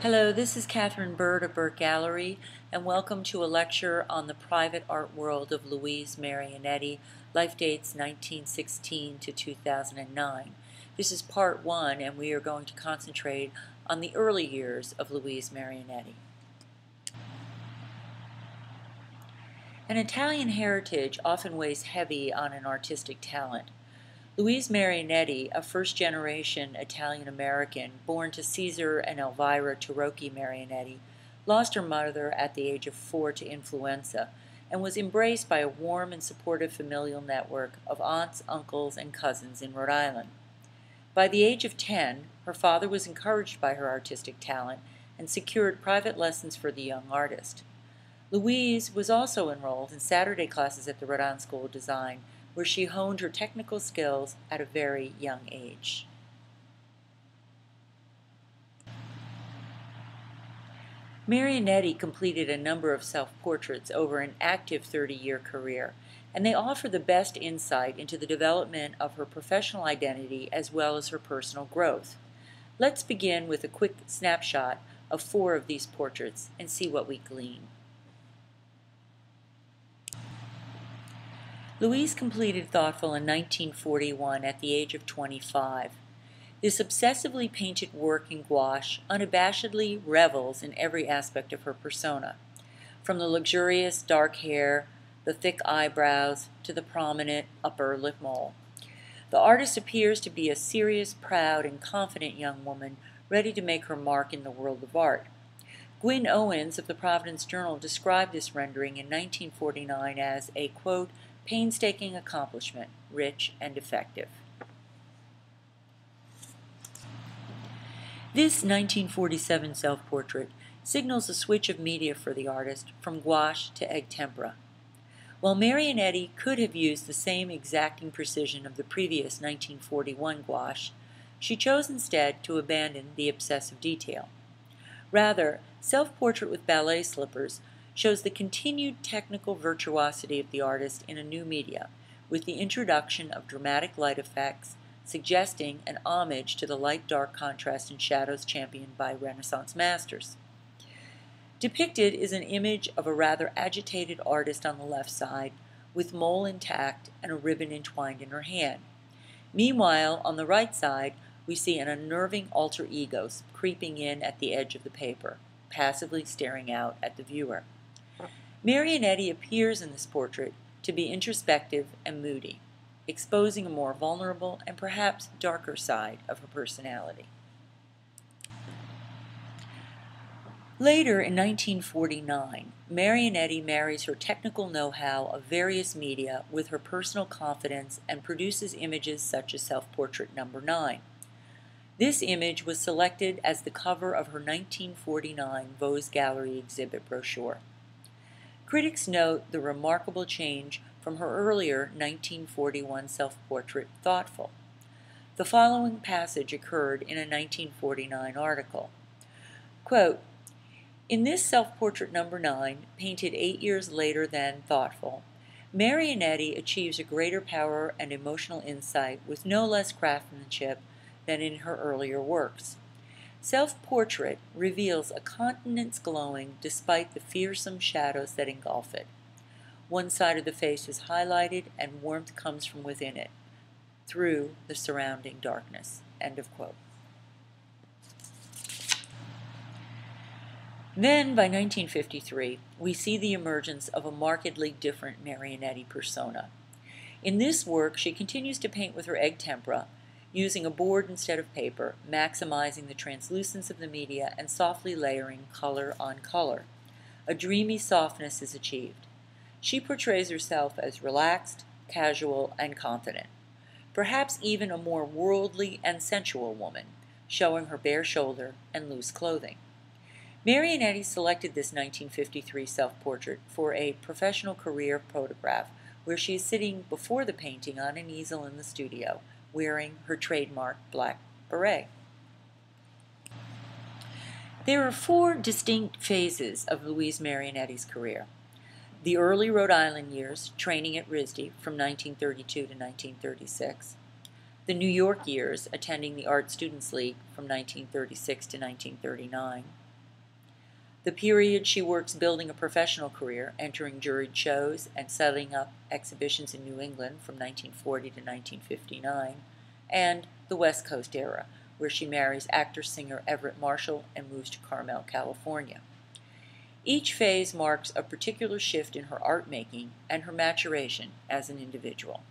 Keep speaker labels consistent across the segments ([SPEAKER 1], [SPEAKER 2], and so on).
[SPEAKER 1] Hello, this is Catherine Burt of Bert Gallery, and welcome to a lecture on the private art world of Louise Marianetti, life dates 1916 to 2009. This is part one, and we are going to concentrate on the early years of Louise Marianetti. An Italian heritage often weighs heavy on an artistic talent. Louise Marianetti, a first-generation Italian-American born to Caesar and Elvira Tarocchi Marianetti, lost her mother at the age of 4 to influenza and was embraced by a warm and supportive familial network of aunts, uncles, and cousins in Rhode Island. By the age of 10, her father was encouraged by her artistic talent and secured private lessons for the young artist. Louise was also enrolled in Saturday classes at the Rhode Island School of Design, where she honed her technical skills at a very young age. Marianetti completed a number of self-portraits over an active 30-year career, and they offer the best insight into the development of her professional identity as well as her personal growth. Let's begin with a quick snapshot of 4 of these portraits and see what we glean. Louise completed Thoughtful in 1941 at the age of 25. This obsessively painted work in gouache unabashedly revels in every aspect of her persona, from the luxurious dark hair, the thick eyebrows, to the prominent upper lip mole. The artist appears to be a serious, proud, and confident young woman ready to make her mark in the world of art. Gwyn Owens of the Providence Journal described this rendering in 1949 as a, quote, painstaking accomplishment, rich and effective. This 1947 self-portrait signals a switch of media for the artist from gouache to egg tempera. While Marianetti could have used the same exacting precision of the previous 1941 gouache, she chose instead to abandon the obsessive detail. Rather, Self-Portrait with Ballet Slippers shows the continued technical virtuosity of the artist in a new media, with the introduction of dramatic light effects, suggesting an homage to the light-dark contrast in shadows championed by Renaissance masters. Depicted is an image of a rather agitated artist on the left side, with mole intact and a ribbon entwined in her hand. Meanwhile, on the right side, we see an unnerving alter ego creeping in at the edge of the paper, passively staring out at the viewer. Marianetti appears in this portrait to be introspective and moody, exposing a more vulnerable and perhaps darker side of her personality. Later, in 1949, Marianetti marries her technical know-how of various media with her personal confidence and produces images such as Self-Portrait No. 9. This image was selected as the cover of her 1949 Rhode Gallery exhibit brochure. Critics note the remarkable change from her earlier 1941 self-portrait, Thoughtful. The following passage occurred in a 1949 article. Quote, in this self-portrait No. 9, painted 8 years later than Thoughtful, Marianetti achieves a greater power and emotional insight with no less craftsmanship than in her earlier works. Self-Portrait reveals a countenance glowing despite the fearsome shadows that engulf it. One side of the face is highlighted and warmth comes from within it, through the surrounding darkness. End of quote. Then, by 1953, we see the emergence of a markedly different Marianetti persona. In this work, she continues to paint with her egg tempera, using a board instead of paper, maximizing the translucence of the media and softly layering color on color. A dreamy softness is achieved. She portrays herself as relaxed, casual, and confident, perhaps even a more worldly and sensual woman, showing her bare shoulder and loose clothing. Marianetti selected this 1953 self-portrait for a professional career photograph where she is sitting before the painting on an easel in the studio, wearing her trademark black beret. There are 4 distinct phases of Louise Marianetti's career. The early Rhode Island years, training at RISD from 1932 to 1936. The New York years, attending the Art Students League from 1936 to 1939. The period she works building a professional career, entering juried shows and setting up exhibitions in New England from 1940 to 1959, and the West Coast era, where she marries actor-singer Everett Marshall and moves to Carmel, California. Each phase marks a particular shift in her art making and her maturation as an individual.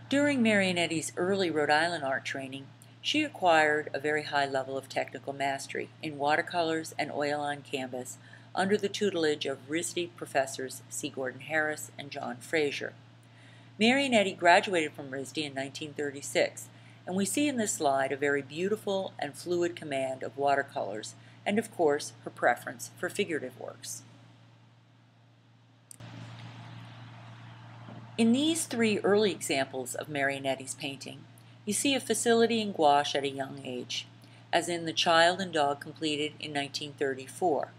[SPEAKER 1] During Marianetti's early Rhode Island art training, she acquired a very high level of technical mastery in watercolors and oil on canvas under the tutelage of RISD professors C. Gordon Harris and John Fraser. Marianetti graduated from RISD in 1936, and we see in this slide a very beautiful and fluid command of watercolors and, of course, her preference for figurative works. In these three early examples of Marianetti's painting, you see a facility in gouache at a young age, as in The Child and Dog completed in 1934,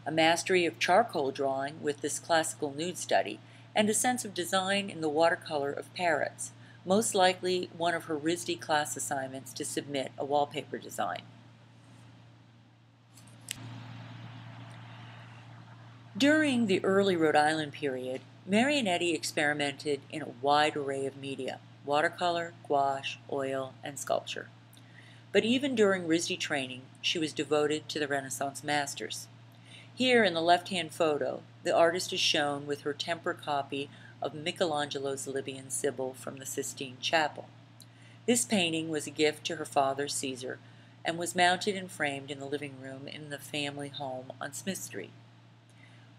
[SPEAKER 1] a mastery of charcoal drawing with this classical nude study, and a sense of design in the watercolor of parrots, most likely one of her RISD class assignments to submit a wallpaper design. During the early Rhode Island period, Marianetti experimented in a wide array of media: watercolor, gouache, oil, and sculpture. But even during RISD training, she was devoted to the Renaissance masters. Here in the left-hand photo, the artist is shown with her temper copy of Michelangelo's Libyan Sibyl from the Sistine Chapel. This painting was a gift to her father, Caesar, and was mounted and framed in the living room in the family home on Smith Street.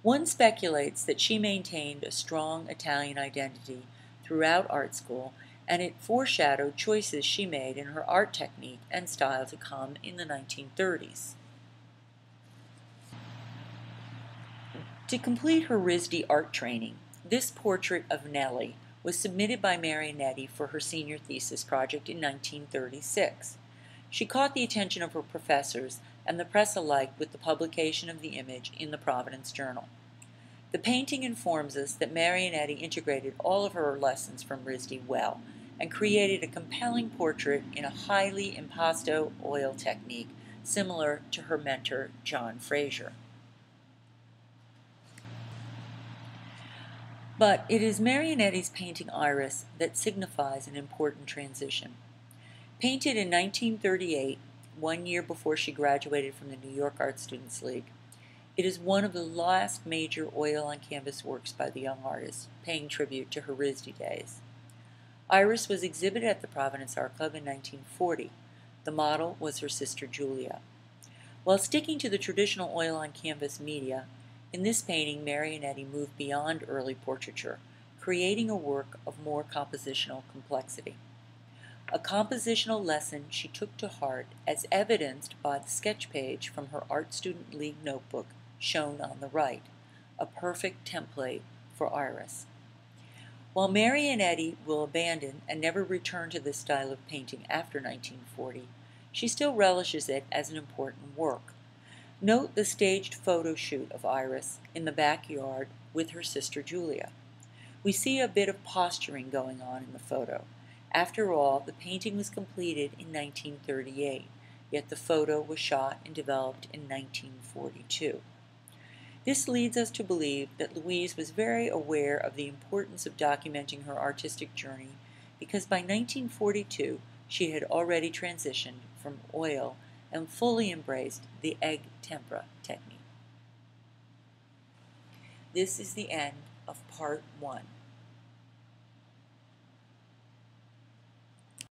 [SPEAKER 1] One speculates that she maintained a strong Italian identity throughout art school, and it foreshadowed choices she made in her art technique and style to come in the 1930s. To complete her RISD art training, this portrait of Nellie was submitted by Marianetti for her senior thesis project in 1936. She caught the attention of her professors and the press alike with the publication of the image in the Providence Journal. The painting informs us that Marianetti integrated all of her lessons from RISD well and created a compelling portrait in a highly impasto oil technique similar to her mentor John Fraser. But it is Marianetti's painting Iris that signifies an important transition. Painted in 1938, 1 year before she graduated from the New York Art Students League, it is one of the last major oil on canvas works by the young artist, paying tribute to her RISD days. Iris was exhibited at the Providence Art Club in 1940. The model was her sister Julia. While sticking to the traditional oil on canvas media, in this painting Marianetti moved beyond early portraiture, creating a work of more compositional complexity. A compositional lesson she took to heart as evidenced by the sketch page from her Art Student League notebook shown on the right, a perfect template for Iris. While Marianetti will abandon and never return to this style of painting after 1940, she still relishes it as an important work. Note the staged photo shoot of Iris in the backyard with her sister Julia. We see a bit of posturing going on in the photo. After all, the painting was completed in 1938, yet the photo was shot and developed in 1942. This leads us to believe that Louise was very aware of the importance of documenting her artistic journey because by 1942 she had already transitioned from oil and fully embraced the egg tempera technique. This is the end of part 1.